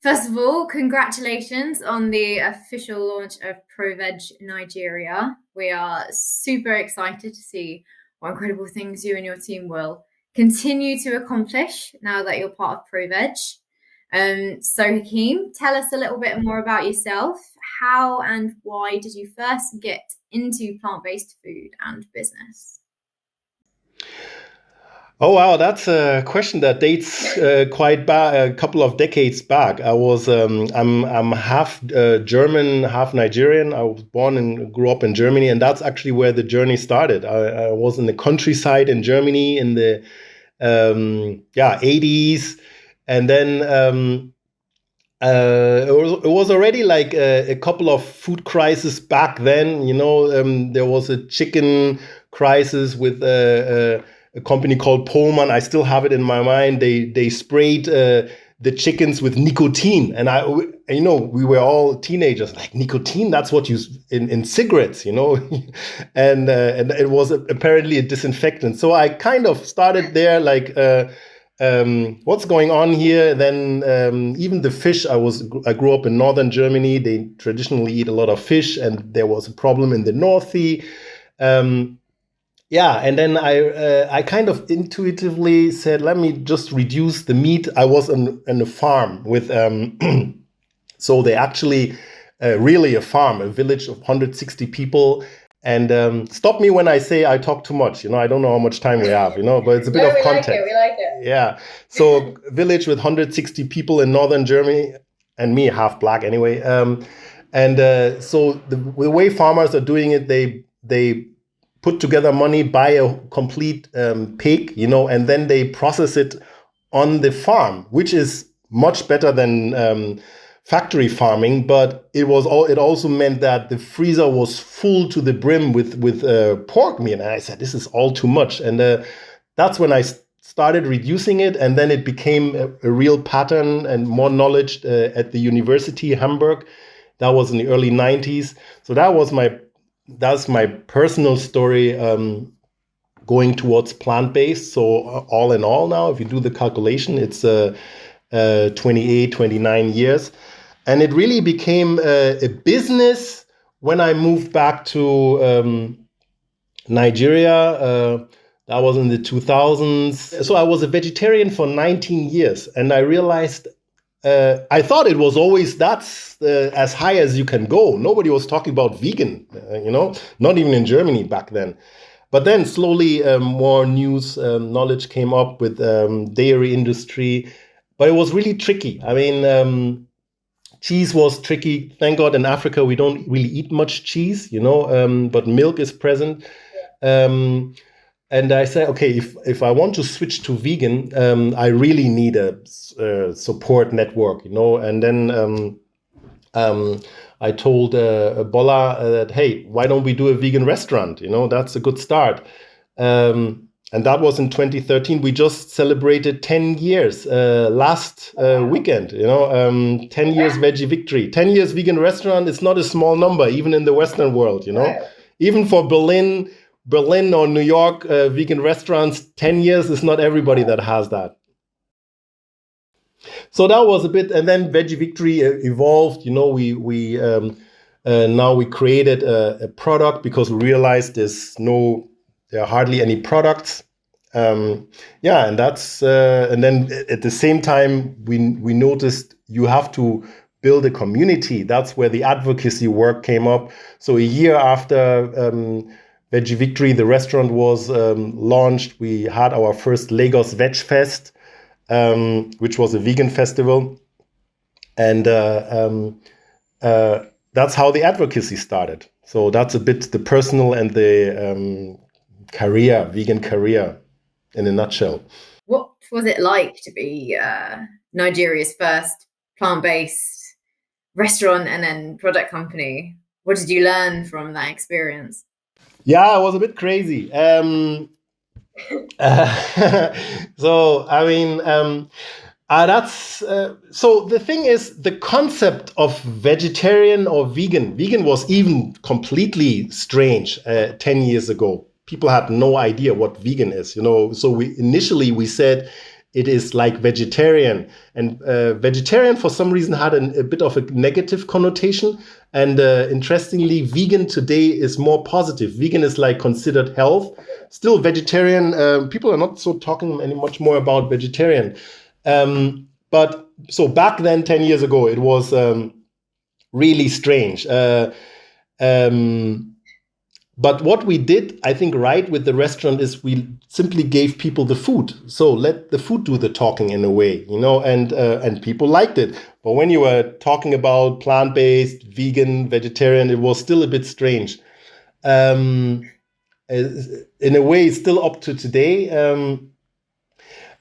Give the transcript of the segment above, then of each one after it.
First of all, congratulations on the official launch of ProVeg Nigeria. We are super excited to see what incredible things you and your team will continue to accomplish now that you're part of ProVeg. So Hakeem, tell us a little bit more about yourself. How and why did you first get into plant-based food and business? Oh wow, that's a question that dates quite back, a couple of decades back. I'm half German, half Nigerian. I was born and grew up in Germany, and that's actually where the journey started. I was in the countryside in Germany in the 80s, and then it was already like a couple of food crises back then. There was a chicken crisis with a company called Pullman. I still have it in my mind. They sprayed the chickens with nicotine, and we were all teenagers. Like nicotine, that's what you in cigarettes, and it was apparently a disinfectant. So I kind of started there, like. What's going on here? Then even the fish. I grew up in northern Germany. They traditionally eat a lot of fish, and there was a problem in the North Sea. And then I kind of intuitively said, let me just reduce the meat. I was on a farm with, so they actually, really a farm, a village of 160 people. And stop me when I say I talk too much. I don't know how much time we have, but it's a bit of context. We like it. Yeah. So village with 160 people in northern Germany, and me half black anyway. So the way farmers are doing it, they put together money, buy a complete pig, and then they process it on the farm, which is much better than factory farming. But it also meant that the freezer was full to the brim with pork meat, and I said, this is all too much. And that's when I started reducing it, and then it became a real pattern and more knowledge at the university in Hamburg. That was in the early 90s. So that's my personal story going towards plant-based. So all in all now, if you do the calculation, it's 28, 29 years. And it really became a business when I moved back to Nigeria. That was in the 2000s. So I was a vegetarian for 19 years. And I realized I thought it was always that's as high as you can go. Nobody was talking about vegan, not even in Germany back then. But then slowly more news knowledge came up with dairy industry. But it was really tricky. I mean, cheese was tricky. Thank God in Africa we don't really eat much cheese, but milk is present. And I said, okay, if I want to switch to vegan, I really need a support network, And then I told Bola that, hey, why don't we do a vegan restaurant? That's a good start. And that was in 2013. We just celebrated 10 years last weekend, 10 years veggie victory. 10 years vegan restaurant is not a small number, even in the Western world, Even for Berlin or New York vegan restaurants, 10 years is not everybody that has that. So that was a bit, and then Veggie Victory evolved. Now we created a product because we realized there are hardly any products. And that's and then at the same time we noticed you have to build a community. That's where the advocacy work came up. So a year after Veggie Victory, the restaurant was launched. We had our first Lagos Veg Fest, which was a vegan festival. And that's how the advocacy started. So that's a bit the personal and the vegan career in a nutshell. What was it like to be Nigeria's first plant-based restaurant and then product company? What did you learn from that experience? Yeah, it was a bit crazy. So I mean, so the thing is, the concept of vegetarian or vegan was even completely strange 10 years ago. People had no idea what vegan is, So we said it is like vegetarian. And vegetarian, for some reason, had a bit of a negative connotation. And interestingly, vegan today is more positive. Vegan is like considered health. Still vegetarian, people are not so talking any much more about vegetarian. But so back then, 10 years ago, it was really strange. But what we did, I think, right with the restaurant is we simply gave people the food. So let the food do the talking in a way, and people liked it. But when you were talking about plant-based, vegan, vegetarian, it was still a bit strange. In a way, it's still up to today.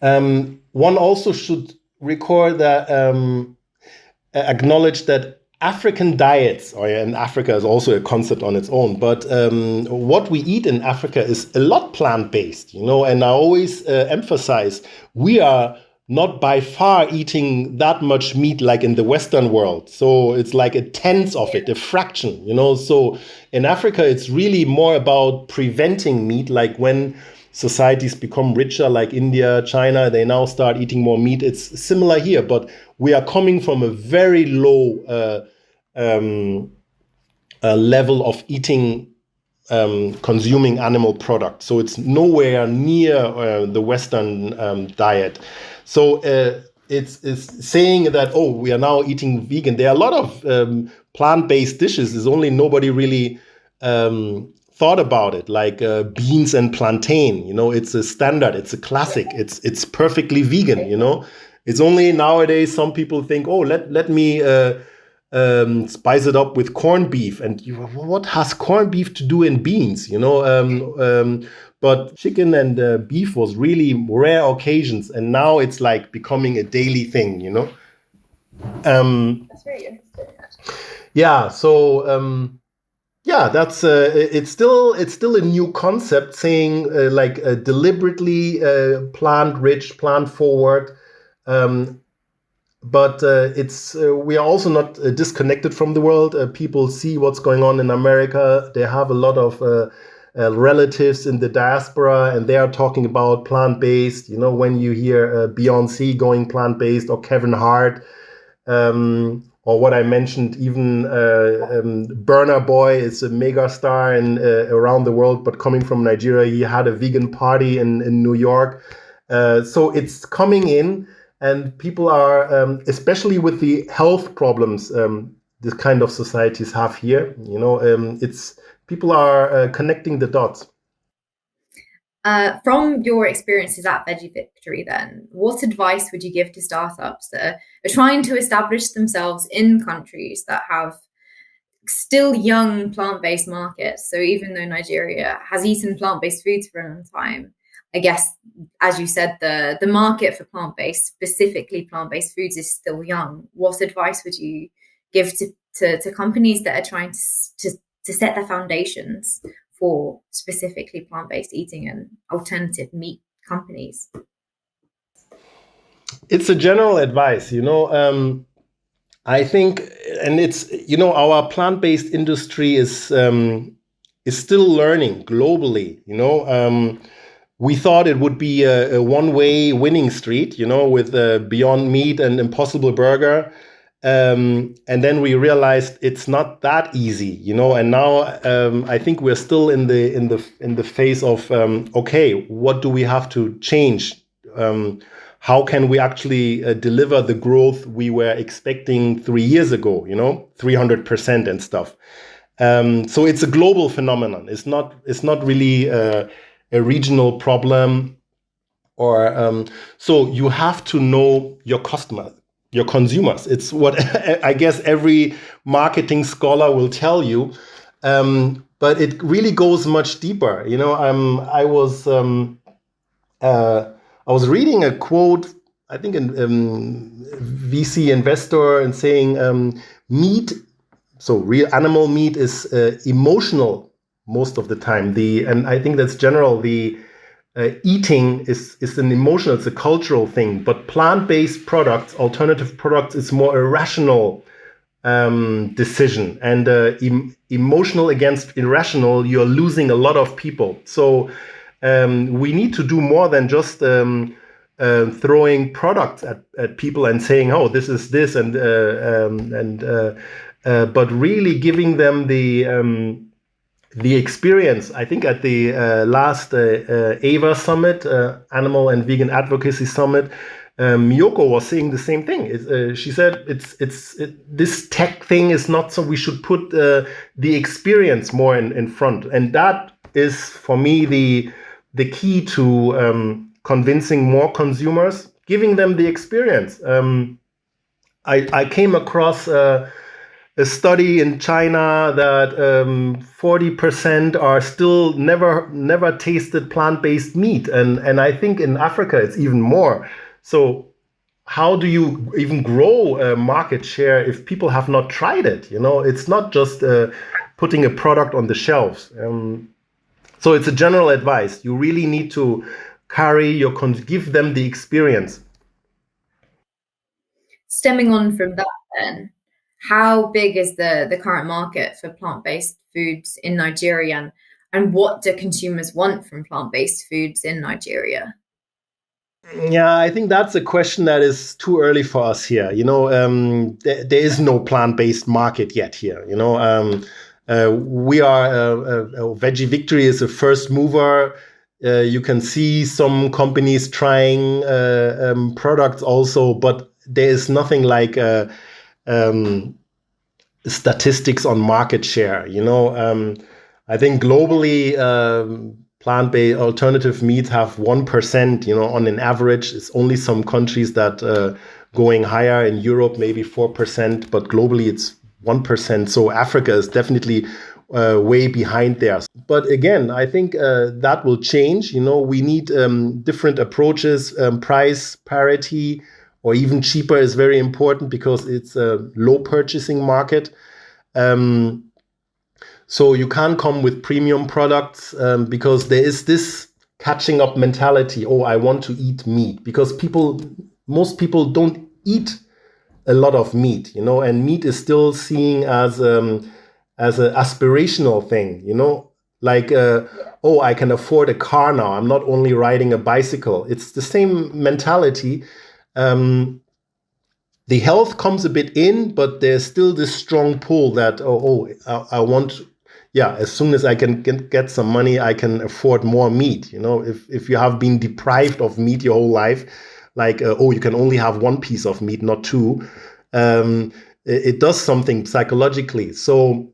One also should record that, acknowledge that African diets, and Africa is also a concept on its own, but what we eat in Africa is a lot plant-based, and I always emphasize we are not by far eating that much meat like in the Western world. So it's like a tenth of it, a fraction, So in Africa, it's really more about preventing meat, like when societies become richer like India, China, they now start eating more meat. It's similar here, but we are coming from a very low level of eating, consuming animal products. So it's nowhere near the Western diet. So it's saying that, we are now eating vegan. There are a lot of plant-based dishes. It's only nobody really thought about it, like beans and plantain. It's a standard, it's a classic, it's perfectly vegan. It's only nowadays some people think, let me spice it up with corned beef, and what has corned beef to do in beans? But chicken and beef was really rare occasions, and now it's like becoming a daily thing. That's very interesting. Yeah. So. Yeah, that's it's still a new concept, saying deliberately plant-rich, plant-forward, but we are also not disconnected from the world. People see what's going on in America. They have a lot of relatives in the diaspora, and they are talking about plant-based. When you hear Beyonce going plant-based, or Kevin Hart. Or what I mentioned, even Burna Boy is a mega star around the world, but coming from Nigeria, he had a vegan party in New York. So it's coming in, and people are, especially with the health problems this kind of societies have here, people are connecting the dots. From your experiences at Veggie Victory, then, what advice would you give to startups that are trying to establish themselves in countries that have still young plant-based markets? So even though Nigeria has eaten plant-based foods for a long time, I guess, as you said, the market for plant-based, specifically plant-based foods, is still young. What advice would you give to companies that are trying to set their foundations for specifically plant-based eating and alternative meat companies? It's a general advice, I think, and it's, our plant-based industry is still learning globally. We thought it would be a one-way winning street, with Beyond Meat and Impossible Burger. And then we realized it's not that easy, and now I think we're still in the phase of okay, what do we have to change? How can we actually deliver the growth we were expecting 3 years ago, 300% and stuff. So it's a global phenomenon. It's not really a regional problem, or so you have to know your customer, your consumers. It's what I guess every marketing scholar will tell you, but it really goes much deeper. I was reading a quote, I think, in VC investor, and saying meat, so real animal meat, is emotional most of the time. And I think that's general. The eating is an emotional, it's a cultural thing. But plant-based products, alternative products, is more a rational decision. And emotional against irrational, you're losing a lot of people. So we need to do more than just throwing products at people and saying, "Oh, this is this," but really giving them the experience. I think at the last AVA summit, Animal and Vegan Advocacy Summit, Miyoko was saying the same thing. She said this tech thing is not so. We should put the experience more in front, and that is for me the key to convincing more consumers, giving them the experience. I came across a study in China that 40% are still never tasted plant-based meat, and I think in Africa it's even more. So how do you even grow a market share if people have not tried it? It's not just putting a product on the shelves. So it's a general advice. You really need to give them the experience. Stemming on from that then, how big is the current market for plant-based foods in Nigeria, and what do consumers want from plant-based foods in Nigeria? Yeah, I think that's a question that is too early for us here. There is no plant-based market yet here. We are Veggie Victory is a first mover. You can see some companies trying products also, but there is nothing like statistics on market share. I think globally, plant-based alternative meats have 1%. On an average. It's only some countries that going higher. In Europe, maybe 4%, but globally it's 1%. So Africa is definitely way behind there. But again, I think that will change. We need different approaches. Price parity or even cheaper is very important because it's a low purchasing market. So you can't come with premium products because there is this catching up mentality. Oh, I want to eat meat, because most people don't eat a lot of meat, and meat is still seen as an aspirational thing, like, oh, I can afford a car now. I'm not only riding a bicycle. It's the same mentality. The health comes a bit in, but there's still this strong pull that, I want, as soon as I can get some money, I can afford more meat. If you have been deprived of meat your whole life, like, you can only have one piece of meat, not two. It does something psychologically. So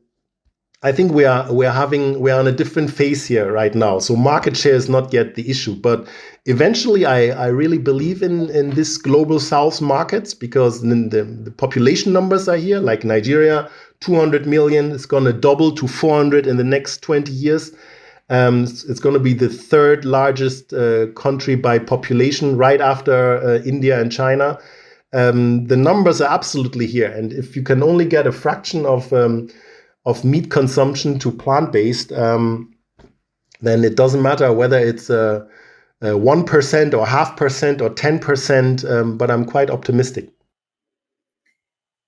I think we are on a different phase here right now. So market share is not yet the issue, but eventually I really believe in this global South markets, because the population numbers are here, like Nigeria, 200 million. It's going to double to 400 in the next 20 years. It's going to be the third largest country by population, right after India and China. The numbers are absolutely here. And if you can only get a fraction of meat consumption to plant-based, then it doesn't matter whether it's 1% or 0.5% or 10%, but I'm quite optimistic.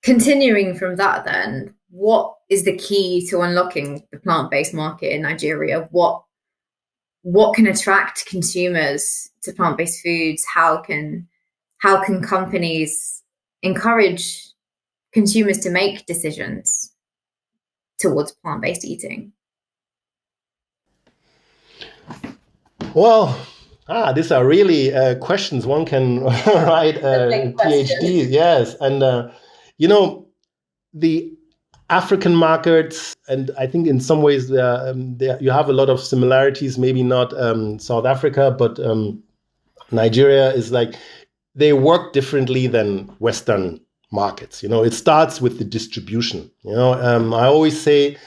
Continuing from that then, what is the key to unlocking the plant-based market in Nigeria? What can attract consumers to plant-based foods? How can companies encourage consumers to make decisions towards plant-based eating? Well, these are really questions one can write a PhD. Yes, and the African markets, and I think in some ways you have a lot of similarities. Maybe not South Africa, but Nigeria is like, they work differently than Western markets. It starts with the distribution. I always say,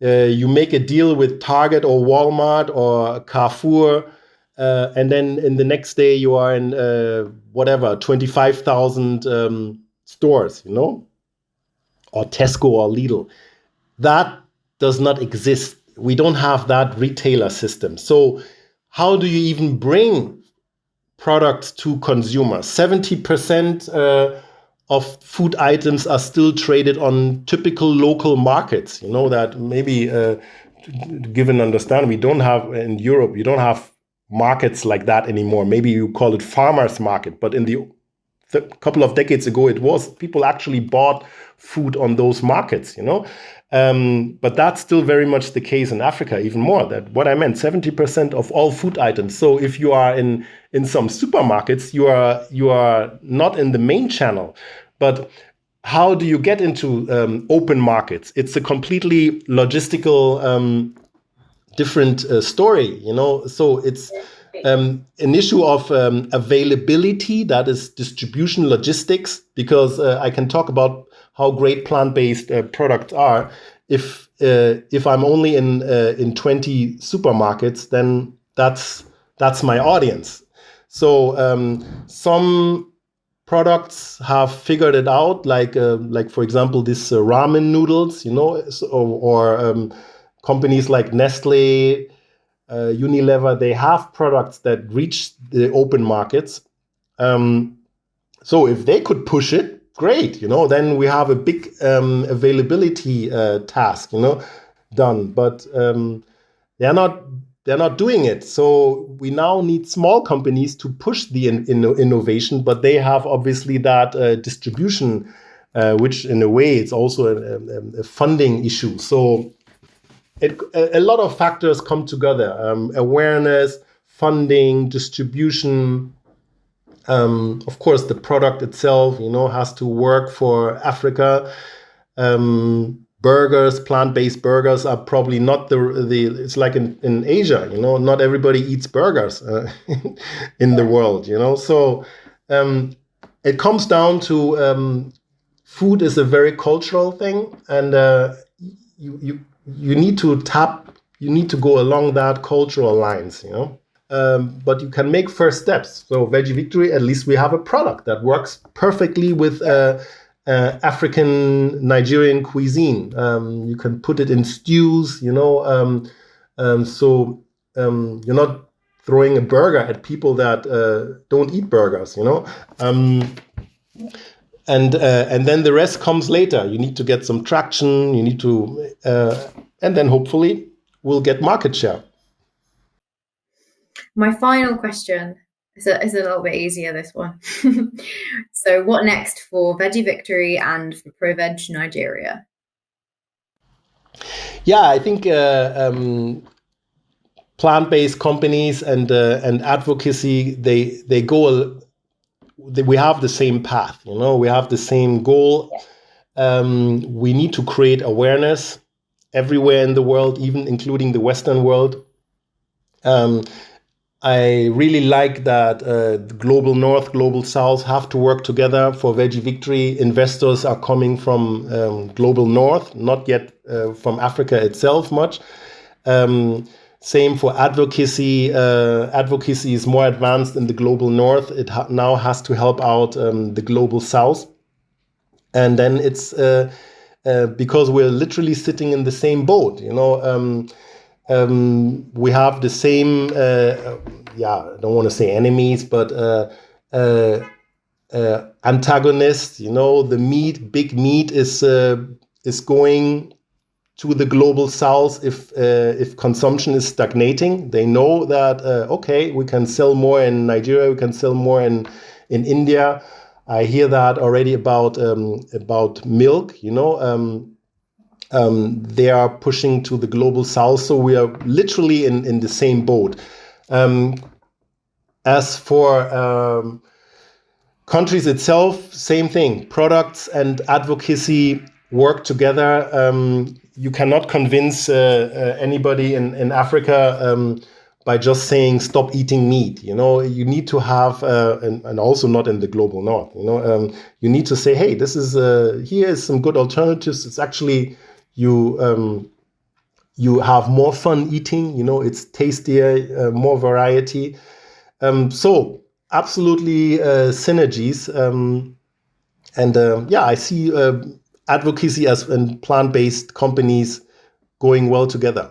you make a deal with Target or Walmart or Carrefour, and then in the next day you are in 25,000 stores, or Tesco or Lidl. That does not exist. We don't have that retailer system. So how do you even bring products to consumers? 70% of food items are still traded on typical local markets. That maybe to give an understanding, we don't have in Europe, you don't have markets like that anymore. Maybe you call it farmers market, but in the couple of decades ago, it was people actually bought food on those markets, but that's still very much the case in Africa, even more. That what I meant, 70% of all food items. So if you are in some supermarkets, you are not in the main channel. But how do you get into open markets? It's a completely logistical different story, So it's an issue of availability, that is distribution logistics, because I can talk about how great plant-based products are. If I'm only in 20 supermarkets, then that's my audience. So some products have figured it out, like for example, this ramen noodles, or companies like Nestle, Unilever, they have products that reach the open markets. So if they could push it, great, then we have a big availability task, done. But they're not doing it. So we now need small companies to push the innovation, but they have obviously that distribution, which in a way it's also a funding issue. So a lot of factors come together: awareness, funding, distribution. Of course, the product itself, has to work for Africa. Burgers, plant-based burgers are probably not the. It's like in Asia, not everybody eats burgers in the world, So it comes down to food is a very cultural thing, and you need to go along that cultural lines, but you can make first steps. So Veggie Victory, at least we have a product that works perfectly with African Nigerian cuisine. You can put it in stews, so you're not throwing a burger at people that don't eat burgers, and then the rest comes later. You need to get some traction. You need to, and then hopefully we'll get market share. My final question is a little bit easier, this one. So what next for Veggie Victory and for ProVeg Nigeria? Yeah, I think plant-based companies and advocacy, they go. We have the same path, we have the same goal. We need to create awareness everywhere in the world, even including the Western world. I really like that the global North, global South have to work together for Veggie Victory. Investors are coming from global North, not yet from Africa itself much. Same for advocacy. Advocacy is more advanced in the global North. It now has to help out the global South. And then it's because we're literally sitting in the same boat, we have the same, I don't want to say enemies, but antagonists. The big meat is going to the global South if consumption is stagnating. They know that okay, we can sell more in Nigeria, we can sell more in India. I hear that already about milk. They are pushing to the global South, so we are literally in the same boat. As for countries itself, same thing. Products and advocacy work together. You cannot convince anybody in Africa by just saying stop eating meat. You need to have, and also not in the global North. You need to say, hey, this is here is some good alternatives. It's actually you have more fun eating. It's tastier, more variety. So absolutely synergies. I see advocacy and plant-based companies going well together.